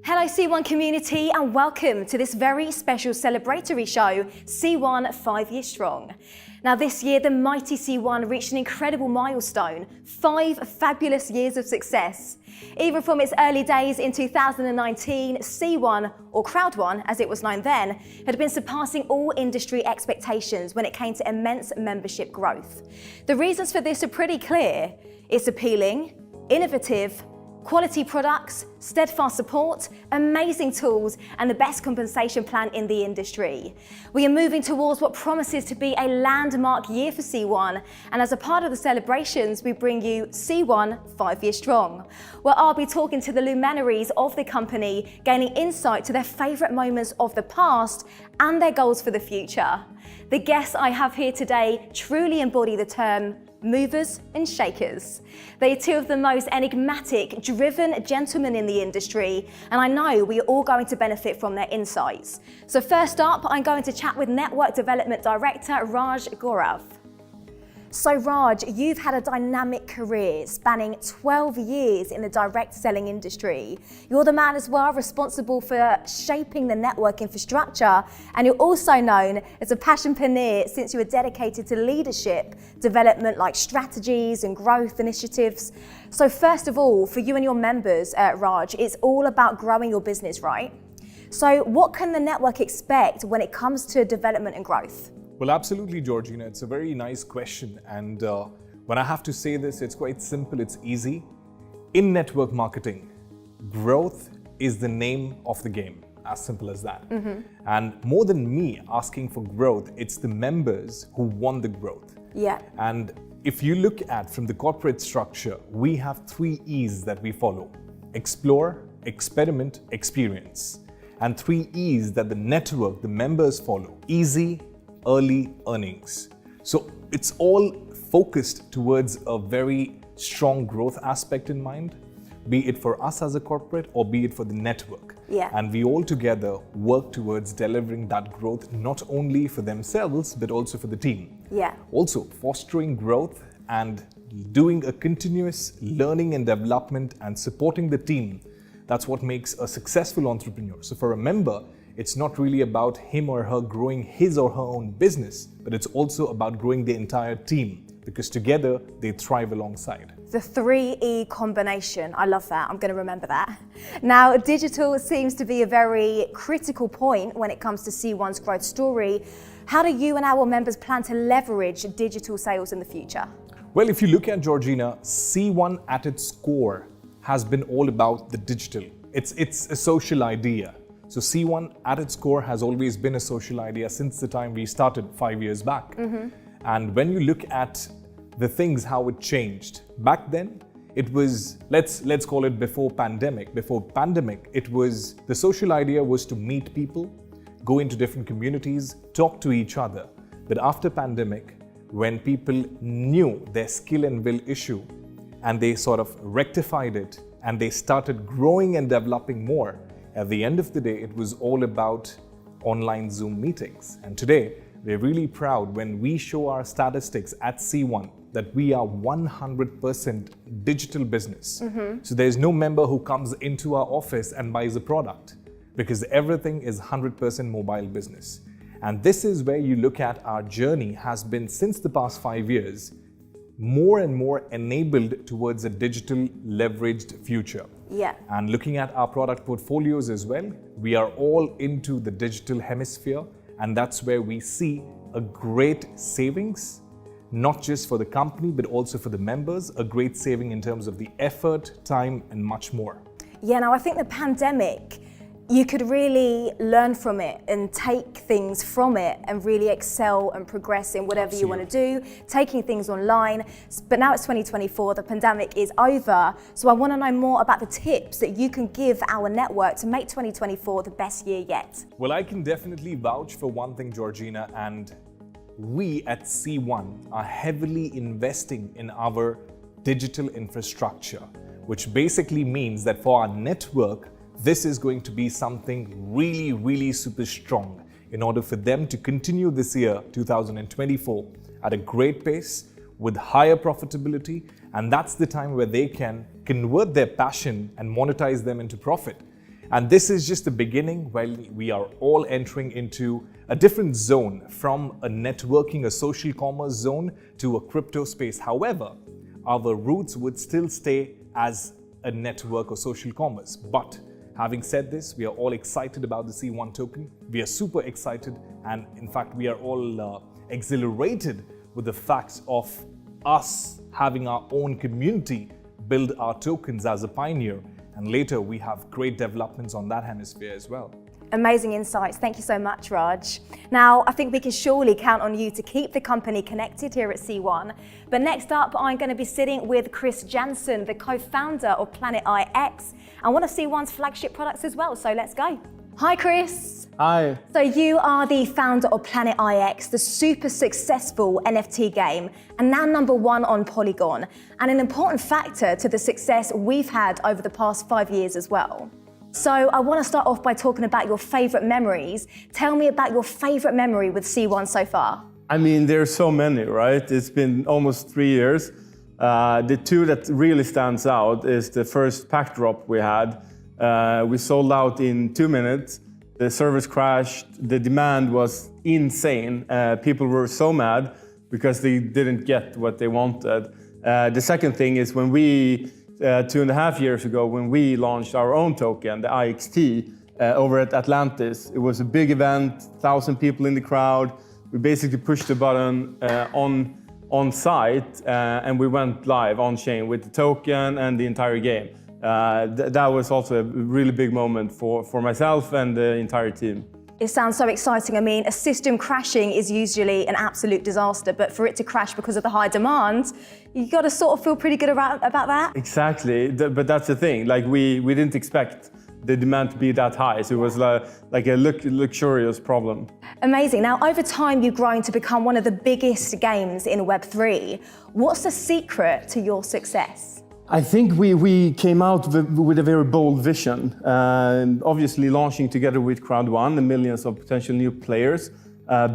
Hello C1 community and welcome to this very special celebratory show, C1 5 Years Strong. Now this year the mighty C1 reached an incredible milestone, 5 fabulous years of success. Even from its early days in 2019, C1, or Crowd1 as it was known then, had been surpassing all industry expectations when it came to immense membership growth. The reasons for this are pretty clear. It's appealing, innovative, quality products, steadfast support, amazing tools, and the best compensation plan in the industry. We are moving towards what promises to be a landmark year for C1, and as a part of the celebrations, we bring you C1 5 Years Strong, where I'll be talking to the luminaries of the company, gaining insight to their favourite moments of the past and their goals for the future. The guests I have here today truly embody the term movers and shakers. They are two of the most enigmatic, driven gentlemen in the industry, and I know we are all going to benefit from their insights. So first up, I'm going to chat with Network Development Director Raj Gaurav. So Raj, you've had a dynamic career spanning 12 years in the direct selling industry. You're the man as well responsible for shaping the network infrastructure, and you're also known as a passionpreneur since you were dedicated to leadership development like strategies and growth initiatives. So first of all, for you and your members, Raj, it's all about growing your business, right? So what can the network expect when it comes to development and growth? Well, absolutely, Georgina. It's a very nice question. And when I have to say this, it's quite simple, it's easy. In network marketing, growth is the name of the game, as simple as that. And more than me asking for growth, it's the members who want the growth. Yeah. And if you look at from the corporate structure, we have 3 E's that we follow: explore, experiment, experience. And 3 E's that the network, the members follow: easy, early, earnings. So it's all focused towards a very strong growth aspect in mind, be it for us as a corporate or be it for the network. Yeah. And we all together work towards delivering that growth, not only for themselves, but also for the team. Yeah. Also fostering growth and doing a continuous learning and development and supporting the team. That's what makes a successful entrepreneur. So for a member, it's not really about him or her growing his or her own business, but it's also about growing the entire team, because together they thrive alongside. The 3E combination, I love that, I'm going to remember that. Now, digital seems to be a very critical point when it comes to C1's growth story. How do you and our members plan to leverage digital sales in the future? Well, if you look at Georgina, C1 at its core has been all about the digital. It's a social idea. So C1 at its core has always been a social idea since the time we started 5 years back. And when you look at the things, how it changed, back then, it was, let's call it before pandemic. Before pandemic, it was, the social idea was to meet people, go into different communities, talk to each other. But after pandemic, when people knew their skill and will issue, and they sort of rectified it, and they started growing and developing more, at the end of the day, it was all about online Zoom meetings. And today, we're really proud when we show our statistics at C1 that we are 100% digital business. So there's no member who comes into our office and buys a product, because everything is 100% mobile business. And this is where you look at our journey has been since the past 5 years, more and more enabled towards a digital leveraged future. Yeah. And looking at our product portfolios as well, we are all into the digital hemisphere, and that's where we see a great savings, not just for the company, but also for the members, a great saving in terms of the effort, time, and much more. Yeah, now I think the pandemic, you could really learn from it and take things from it and really excel and progress in whatever you want to do, taking things online. But now it's 2024, the pandemic is over. So I want to know more about the tips that you can give our network to make 2024 the best year yet. Well, I can definitely vouch for one thing, Georgina, and we at C1 are heavily investing in our digital infrastructure, which basically means that for our network, this is going to be something really, really super strong in order for them to continue this year, 2024, at a great pace with higher profitability, and that's the time where they can convert their passion and monetize them into profit. And this is just the beginning, while we are all entering into a different zone, from a networking, a social commerce zone, to a crypto space. However, our roots would still stay as a network or social commerce. But having said this, we are all excited about the C1 token. We are super excited, and in fact, we are all exhilarated with the fact of us having our own community build our tokens as a pioneer. And later, we have great developments on that hemisphere as well. Amazing insights. Thank you so much, Raj. Now, I think we can surely count on you to keep the company connected here at C1. But next up, I'm going to be sitting with Chris Jansen, the co-founder of Planet IX, and one of C1's flagship products as well. So let's go. Hi, Chris. Hi. So you are the founder of Planet IX, the super successful NFT game, and now #1 on Polygon, and an important factor to the success we've had over the past 5 years as well. So I want to start off by talking about your favorite memories. Tell me about your favorite memory with C1 so far. I mean, there's so many, right? It's been almost 3 years. The two that really stands out is the first pack drop we had. We sold out in 2 minutes. The servers crashed. The demand was insane. People were so mad because they didn't get what they wanted. The second thing is when we, 2.5 years ago, when we launched our own token, the IXT, over at Atlantis. It was a big event, 1,000 people in the crowd. We basically pushed the button on site, and we went live on chain with the token and the entire game. That was also a really big moment for myself and the entire team. It sounds so exciting. I mean, a system crashing is usually an absolute disaster, but for it to crash because of the high demand, you got to sort of feel pretty good about that. Exactly, but that's the thing. Like we didn't expect the demand to be that high, so it was like a luxurious problem. Amazing. Now, over time, you've grown to become one of the biggest games in Web3. What's the secret to your success? I think we came out with a very bold vision. Obviously, launching together with Crowd1 and millions of potential new players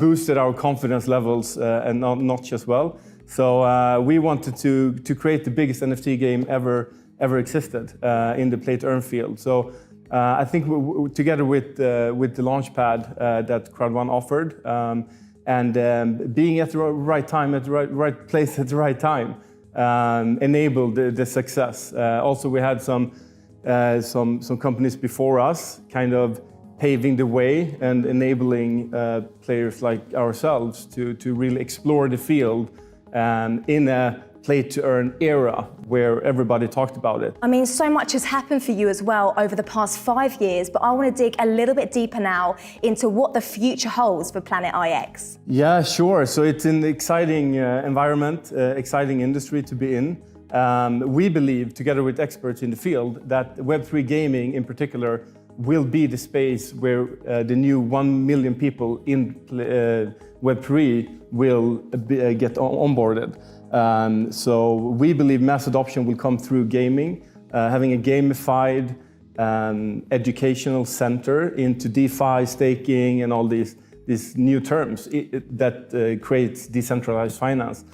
boosted our confidence levels and notch as well. So we wanted to create the biggest NFT game ever existed in the play-to-earn field. So I think together with the launchpad that Crowd1 offered and being at the right time at the right place at the right time. Enabled the success. Also, we had some companies before us kind of paving the way and enabling players like ourselves to really explore the field in a play-to-earn era where everybody talked about it. I mean, so much has happened for you as well over the past 5 years, but I want to dig a little bit deeper now into what the future holds for Planet IX. Yeah, sure. So it's an exciting environment, exciting industry to be in. We believe, together with experts in the field, that Web3 gaming in particular will be the space where the new 1 million people in Web3 will get onboarded. So we believe mass adoption will come through gaming, having a gamified educational center into DeFi, staking, and all these new terms that creates decentralized finance.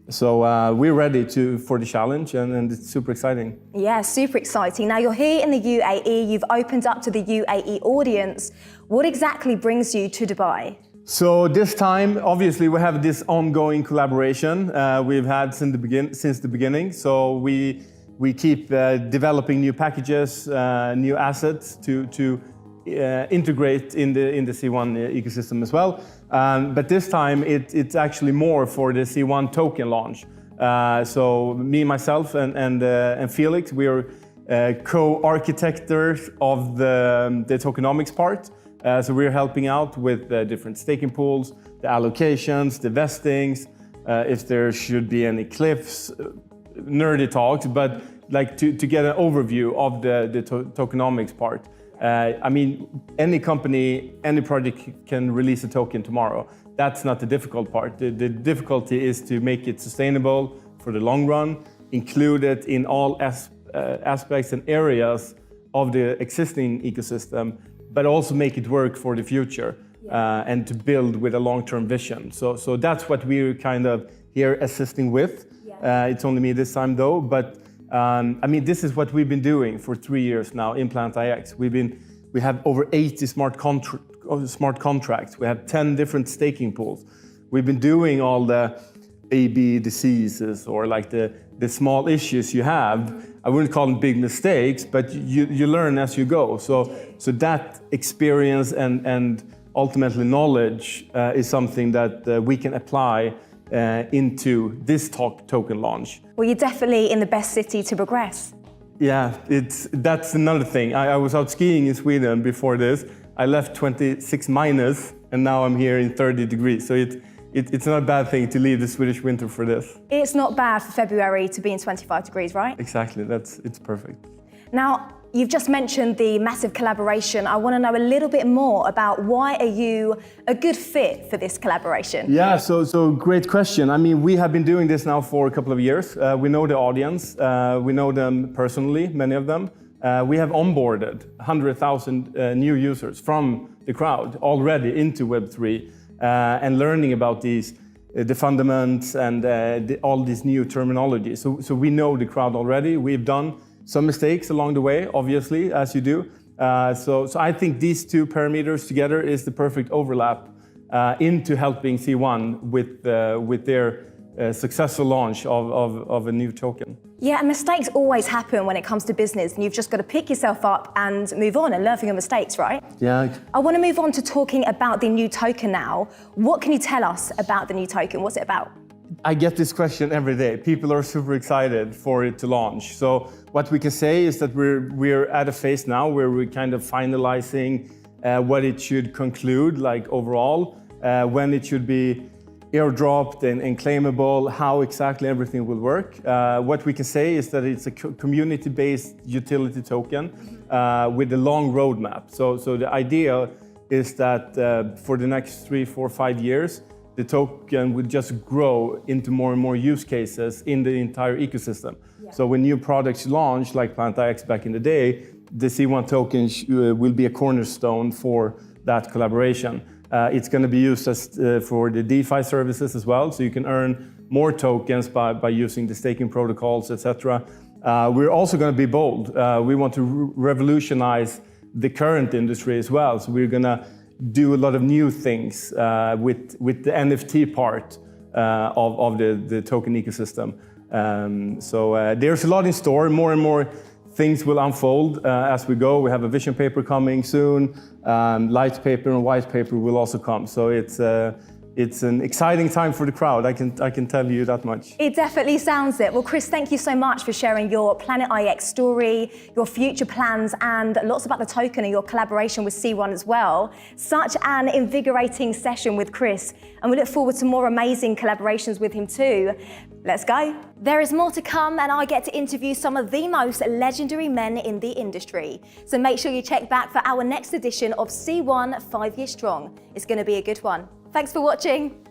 So we're ready for the challenge, and it's super exciting. Yeah, super exciting. Now you're here in the UAE, you've opened up to the UAE audience. What exactly brings you to Dubai? So this time, obviously, we have this ongoing collaboration we've had since the beginning. So we keep developing new packages, new assets to integrate in the C1 ecosystem as well. But this time, it's actually more for the C1 token launch. So me, myself, and Felix, we are co-architectors of the tokenomics part. So we're helping out with different staking pools, the allocations, the vestings, if there should be any cliffs, nerdy talks, but like to get an overview of the tokenomics part. I mean, any company, any project can release a token tomorrow. That's not the difficult part. The difficulty is to make it sustainable for the long run, include it in all aspects and areas of the existing ecosystem, but also make it work for the future and to build with a long-term vision. So that's what we're kind of here assisting with. It's only me this time though, but I mean, this is what we've been doing for 3 years now in Plant IX. We have over 80 smart contracts. We have 10 different staking pools. We've been doing all the A/B diseases or like the small issues you have. I wouldn't call them big mistakes, but you learn as you go. So that experience and ultimately knowledge is something that we can apply into this token launch. Well, you're definitely in the best city to progress. Yeah, that's another thing. I was out skiing in Sweden before this. I left 26 minus, and now I'm here in 30 degrees. So it's not a bad thing to leave the Swedish winter for this. It's not bad for February to be in 25 degrees, right? Exactly, it's perfect. Now, you've just mentioned the massive collaboration. I want to know a little bit more about why are you a good fit for this collaboration? Yeah, so great question. I mean, we have been doing this now for a couple of years. We know the audience. We know them personally, many of them. We have onboarded 100,000 new users from the crowd already into Web3 and learning about the fundamentals and all these new terminology. So we know the crowd already. We've done some mistakes along the way, obviously, as you do. So I think these two parameters together is the perfect overlap into helping C1 with their successful launch of a new token. Yeah, and mistakes always happen when it comes to business, and you've just got to pick yourself up and move on and learn from your mistakes, right? Yeah. I want to move on to talking about the new token now. What can you tell us about the new token? What's it about? I get this question every day. People are super excited for it to launch. So what we can say is that we're at a phase now where we're kind of finalizing what it should conclude, like overall, when it should be airdropped and claimable, how exactly everything will work. What we can say is that it's a community-based utility token with a long roadmap. So the idea is that for the next 3, 4, 5 years, the token will just grow into more and more use cases in the entire ecosystem. Yeah. So when new products launch, like Plant IX back in the day, the C1 token will be a cornerstone for that collaboration. It's going to be used for the DeFi services as well, so you can earn more tokens by using the staking protocols, etc. We're also going to be bold. We want to revolutionize the current industry as well, so we're going to do a lot of new things with the NFT part of the token ecosystem. So there's a lot in store. More and more things will unfold as we go. We have a vision paper coming soon. Light paper and white paper will also come. So it's an exciting time for the crowd. I can tell you that much. It definitely sounds it. Well, Chris, thank you so much for sharing your Planet IX story, your future plans, and lots about the token and your collaboration with C1 as well. Such an invigorating session with Chris, and we look forward to more amazing collaborations with him too. Let's go. There is more to come, and I get to interview some of the most legendary men in the industry. So make sure you check back for our next edition of C1 5 Years Strong. It's going to be a good one. Thanks for watching.